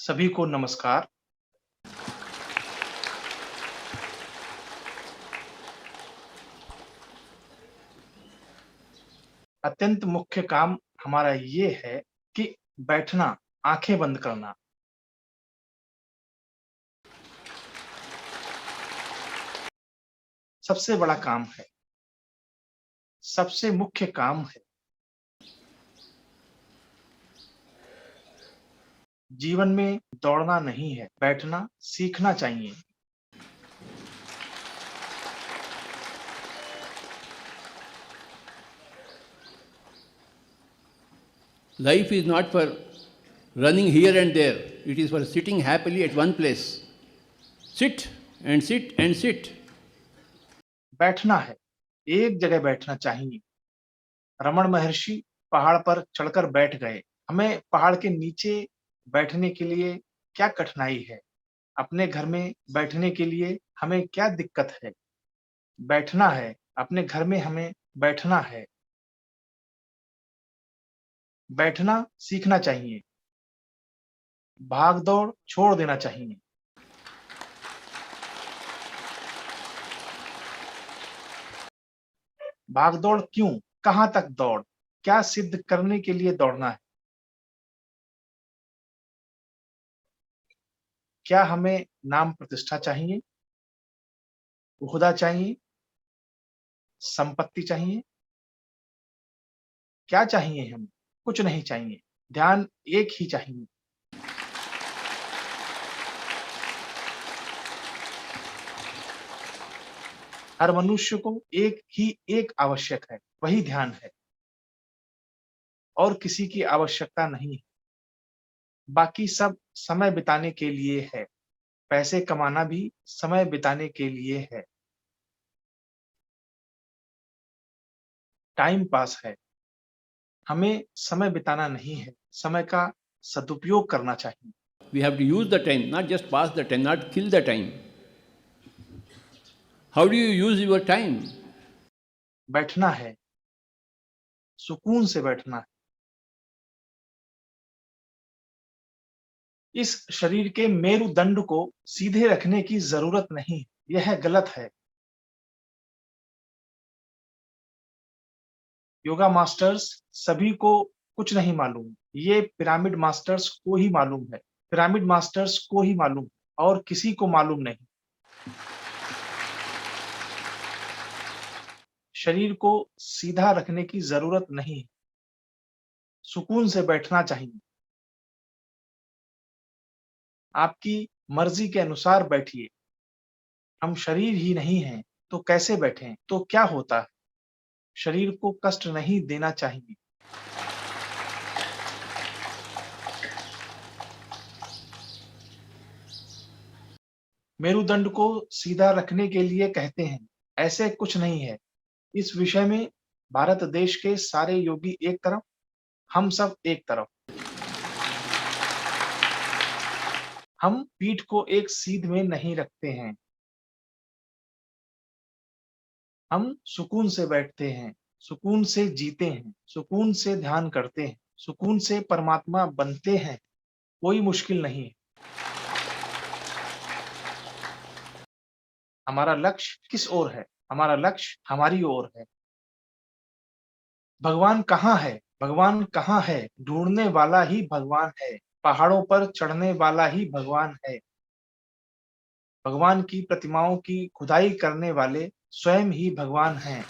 सभी को नमस्कार। अत्यंत मुख्य काम हमारा ये है कि बैठना, आँखें बंद करना। सबसे बड़ा काम है, सबसे मुख्य काम है। जीवन में दौड़ना नहीं है, बैठना सीखना चाहिए। Life is not for running here and there, it is for sitting happily at one place. Sit and sit and sit. बैठना है, एक जगह बैठना चाहिए। रमण महर्षि पहाड़ पर चढ़कर बैठ गए। हमें पहाड़ के नीचे बैठने के लिए क्या कठिनाई है? अपने घर में बैठने के लिए हमें क्या दिक्कत है? बैठना है, अपने घर में हमें बैठना है। बैठना सीखना चाहिए। भाग-दौड़ छोड़ देना चाहिए। भाग-दौड़ क्यों? कहाँ तक दौड़? क्या सिद्ध करने के लिए दौड़ना है? क्या हमें नाम प्रतिष्ठा चाहिए? ओहदा चाहिए? संपत्ति चाहिए? क्या चाहिए हमें? कुछ नहीं चाहिए। ध्यान एक ही चाहिए। हर मनुष्य को एक आवश्यक है, वही ध्यान है और किसी की आवश्यकता नहीं है। बाकी सब समय बिताने के लिए है। पैसे कमाना भी समय बिताने के लिए है। टाइम पास है। हमें समय बिताना नहीं है, समय का सदुपयोग करना चाहिए। We have to use the time, not just pass the time, not kill the time. How do you use your time? बैठना है, सुकून से बैठना है। इस शरीर के मेरुदंड को सीधे रखने की जरूरत नहीं, यह गलत है। योगा मास्टर्स सभी को कुछ नहीं मालूम, ये पिरामिड मास्टर्स को ही मालूम है। पिरामिड मास्टर्स को ही मालूम और किसी को मालूम नहीं। शरीर को सीधा रखने की जरूरत नहीं, सुकून से बैठना चाहिए। आपकी मर्जी के अनुसार बैठिए। हम शरीर ही नहीं हैं, तो कैसे बैठें? तो क्या होता है? शरीर को कष्ट नहीं देना चाहिए। मेरुदंड को सीधा रखने के लिए कहते हैं, ऐसे कुछ नहीं है। इस विषय में भारत देश के सारे योगी एक तरफ, हम सब एक तरफ। हम पीठ को एक सीध में नहीं रखते हैं। हम सुकून से बैठते हैं, सुकून से जीते हैं, सुकून से ध्यान करते हैं, सुकून से परमात्मा बनते हैं। कोई मुश्किल नहीं है। हमारा लक्ष्य किस ओर है? हमारा लक्ष्य हमारी ओर है। भगवान कहाँ है? भगवान कहाँ है? ढूँढने वाला ही भगवान है। पहाड़ों पर चढ़ने वाला ही भगवान है। भगवान की प्रतिमाओं की खुदाई करने वाले स्वयं ही भगवान हैं।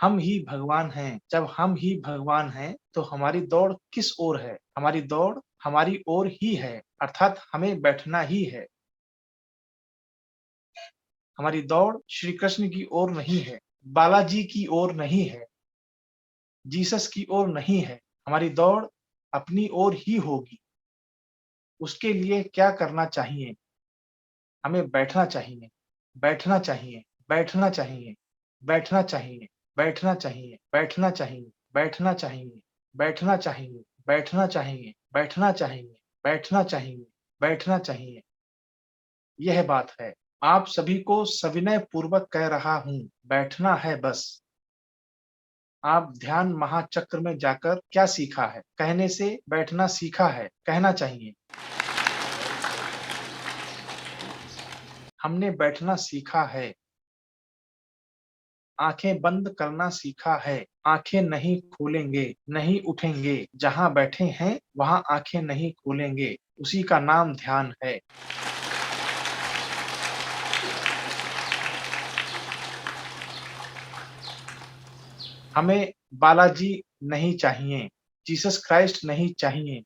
हम ही भगवान हैं। जब हम ही भगवान हैं, तो हमारी दौड़ किस ओर है? हमारी दौड़ हमारी ओर ही है, अर्थात हमें बैठना ही है। हमारी दौड़ श्री कृष्ण की ओर नहीं है, बालाजी की ओर नहीं है, जीसस की ओर नहीं है। हमारी दौड़ अपनी ओर ही होगी। उसके लिए क्या करना चाहिए? हमें बैठना चाहिए, बैठना चाहिए, बैठना चाहिए, बैठना चाहिए, बैठना चाहिए, बैठना चाहिए, बैठना चाहिए, बैठना चाहिए, बैठना चाहिए, बैठना चाहिए, बैठना चाहिए, बैठना चाहिए। यह बात है। आप सभी को सविनय पूर्वक कह रहा हूँ, बैठना है बस। आप ध्यान महाचक्र में जाकर क्या सीखा है? कहने से बैठना सीखा है, कहना चाहिए। हमने बैठना सीखा है। आंखें बंद करना सीखा है। आंखें नहीं खोलेंगे, नहीं उठेंगे। जहां बैठे हैं वहां आंखें नहीं खोलेंगे। उसी का नाम ध्यान है। हमें बालाजी नहीं चाहिए, जीसस क्राइस्ट नहीं चाहिए।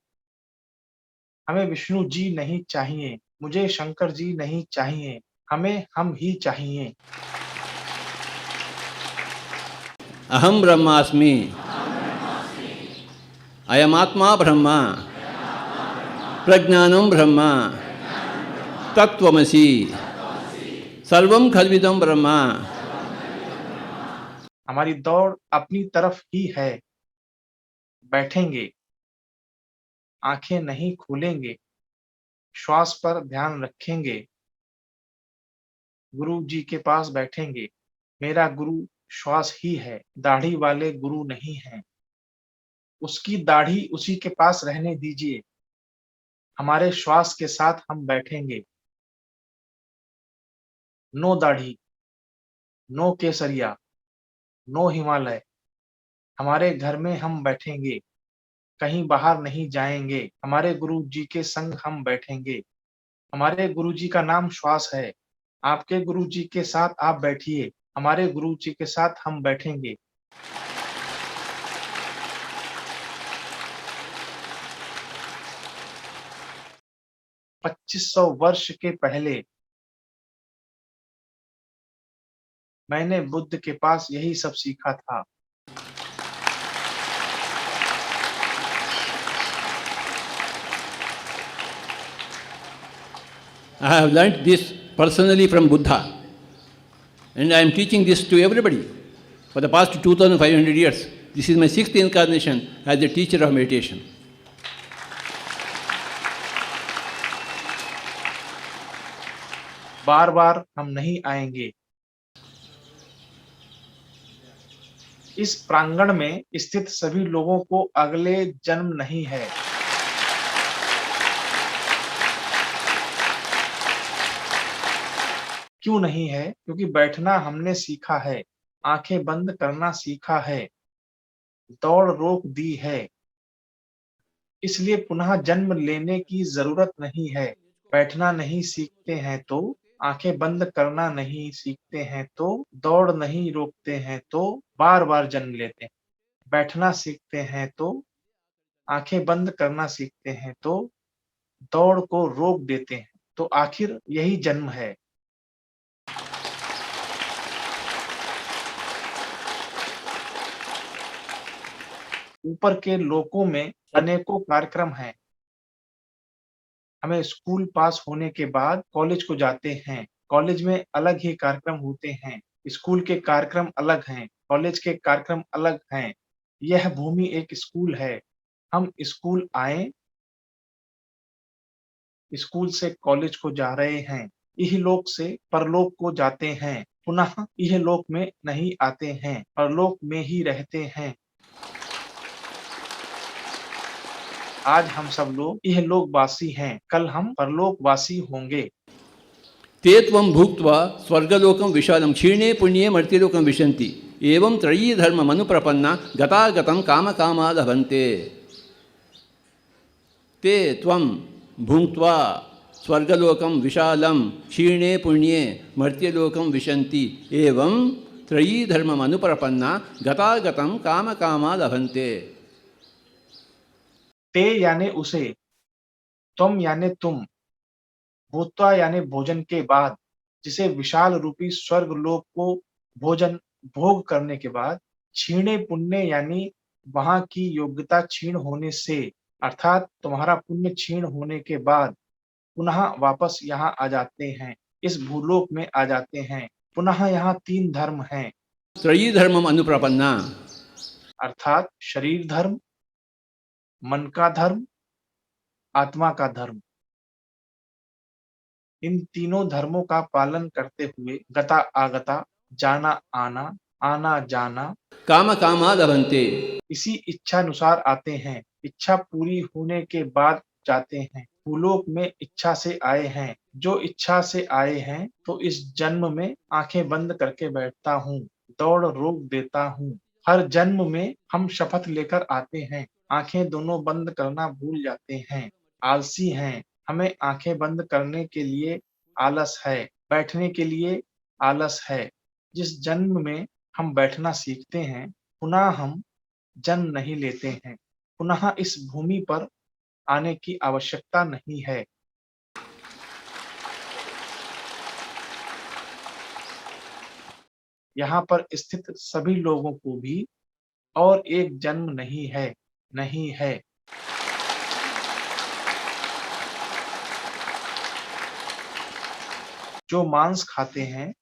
हमें विष्णु जी नहीं चाहिए, मुझे शंकर जी नहीं चाहिए। हमें हम ही चाहिए। अहम ब्रह्मास्मि, अयमात्मा ब्रह्म, प्रज्ञानम ब्रह्म, तत्वमसि, सर्वम खल्विदम ब्रह्म। हमारी दौड़ अपनी तरफ ही है। बैठेंगे, आंखें नहीं खोलेंगे, श्वास पर ध्यान रखेंगे, गुरु जी के पास बैठेंगे। मेरा गुरु श्वास ही है, दाढ़ी वाले गुरु नहीं हैं। उसकी दाढ़ी उसी के पास रहने दीजिए। हमारे श्वास के साथ हम बैठेंगे। नो दाढ़ी, नो केसरिया, नो हिमालय। हमारे घर में हम बैठेंगे, कहीं बाहर नहीं जाएंगे। हमारे गुरु जी के संग हम बैठेंगे। हमारे गुरु जी का नाम श्वास है। आपके गुरु जी के साथ आप बैठिए। हमारे गुरु जी के साथ हम बैठेंगे। 2500 वर्ष के पहले मैंने बुद्ध के पास यही सब सीखा था। I have learnt this personally from Buddha, and I am teaching this to everybody for the past 2500 years. This is my sixth incarnation as a teacher of meditation. बार बार हम नहीं आएंगे। इस प्रांगण में स्थित सभी लोगों को अगले जन्म नहीं है। क्यों नहीं है? क्योंकि बैठना हमने सीखा है, आंखें बंद करना सीखा है, दौड़ रोक दी है। इसलिए पुनः जन्म लेने की जरूरत नहीं है। बैठना नहीं सीखते हैं तो, आंखें बंद करना नहीं सीखते हैं तो, दौड़ नहीं रोकते हैं तो बार बार जन्म लेते हैं। बैठना सीखते हैं तो, आंखें बंद करना सीखते हैं तो, दौड़ को रोक देते हैं। तो आखिर यही जन्म है। ऊपर के लोकों में अनेकों कार्यक्रम हैं। हमें स्कूल पास होने के बाद कॉलेज को जाते हैं। कॉलेज में अलग ही कार्यक्रम होते हैं। स्कूल के कार्यक्रम अलग हैं, कॉलेज के कार्यक्रम अलग हैं। यह भूमि एक स्कूल है। हम स्कूल आए, स्कूल से कॉलेज को जा रहे हैं। इहलोक से परलोक को जाते हैं। पुनः इहलोक में नहीं आते हैं, परलोक में ही रहते हैं। आज हम सब लोग इहलोकवासी हैं, कल हम परलोकवासी होंगे। ते त्वं भुक्त्वा स्वर्गलोकं विशालं क्षीणे पुण्ये मर्त्यलोकं विशन्ति एवं त्रयी धर्ममनुप्रपन्ना गतागतं कामकामा लभन्ते। ते त्वं भुक्त्वा स्वर्गलोकं विशालं क्षीणे पुण्ये मर्त्यलोकं विशन्ति एवं त्रयी धर्ममनुप्रपन्ना गतागतं कामकामा लभन्ते। ते यानी उसे, तुम यानी तुम, भूत्वा यानी भोजन के बाद, जिसे विशाल रूपी स्वर्ग लोक को भोजन भोग करने के बाद, क्षीणे पुण्य यानी वहां की योग्यता क्षीण होने से, अर्थात तुम्हारा पुण्य क्षीण होने के बाद पुनः वापस यहाँ आ जाते हैं, इस भूलोक में आ जाते हैं। पुनः यहाँ 3 धर्म हैं, त्रयी धर्मम अनुप्रपन्ना, अर्थात शरीर धर्म, मन का धर्म, आत्मा का धर्म। इन तीनों धर्मों का पालन करते हुए गता आगता, जाना आना, आना जाना काम कामा लभन्ते। इसी इच्छानुसार आते हैं, इच्छा पूरी होने के बाद जाते हैं। भूलोक में इच्छा से आए हैं, जो इच्छा से आए हैं तो इस जन्म में आंखें बंद करके बैठता हूँ, दौड़ रोक देता हूँ। हर जन्म में हम शपथ लेकर आते हैं, आंखें दोनों बंद करना भूल जाते हैं। आलसी हैं, हमें आंखें बंद करने के लिए आलस है, बैठने के लिए आलस है। जिस जन्म में हम बैठना सीखते हैं, पुनः हम जन्म नहीं लेते हैं, पुनः इस भूमि पर आने की आवश्यकता नहीं है। यहाँ पर स्थित सभी लोगों को भी और एक जन्म नहीं है, नहीं है। जो मांस खाते हैं,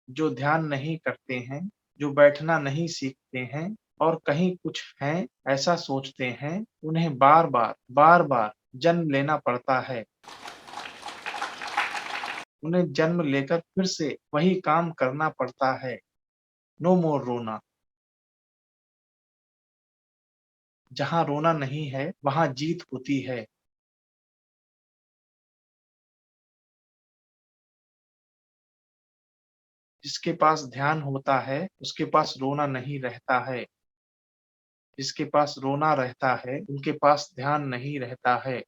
जो ध्यान नहीं करते हैं, जो बैठना नहीं सीखते हैं और कहीं कुछ है ऐसा सोचते हैं, उन्हें बार बार जन्म लेना पड़ता है। उन्हें जन्म लेकर फिर से वही काम करना पड़ता है। नो मोर रोना। जहाँ रोना नहीं है, वहाँ जीत होती है। जिसके पास ध्यान होता है, उसके पास रोना नहीं रहता है। जिसके पास रोना रहता है, उनके पास ध्यान नहीं रहता है।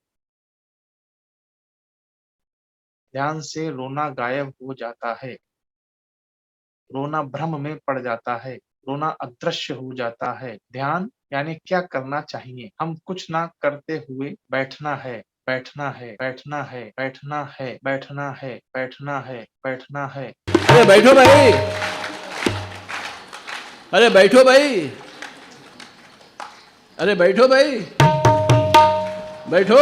ध्यान से रोना गायब हो जाता है। रोना भ्रम में पड़ जाता है, रोना अदृश्य हो जाता है। ध्यान यानी क्या करना चाहिए, हम कुछ ना करते हुए बैठना है, बैठना है, बैठना है, बैठना है, बैठना है, बैठना है, बैठना है। अरे बैठो भाई, अरे बैठो भाई, अरे बैठो भाई, बैठो,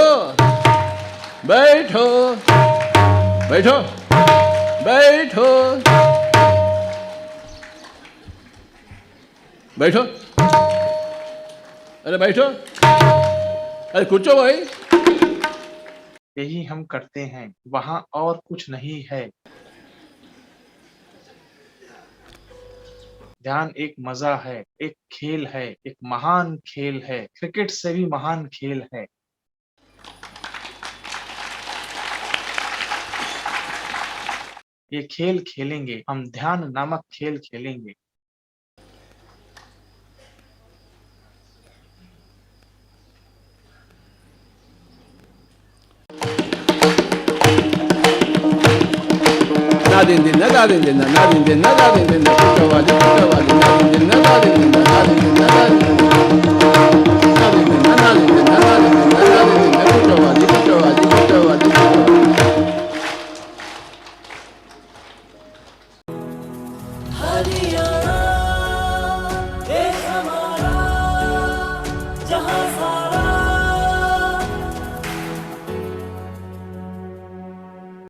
बैठो, बैठो, बैठो, बैठो, अरे बैठो, अरे कुछो भाई। यही हम करते हैं, वहां और कुछ नहीं है। ध्यान एक मजा है, एक खेल है, एक महान खेल है, क्रिकेट से भी महान खेल है। ये खेल खेलेंगे, हम ध्यान नामक खेल खेलेंगे। Na din din na da din din na din din na da din din na kuchawali na din din na da din din na din din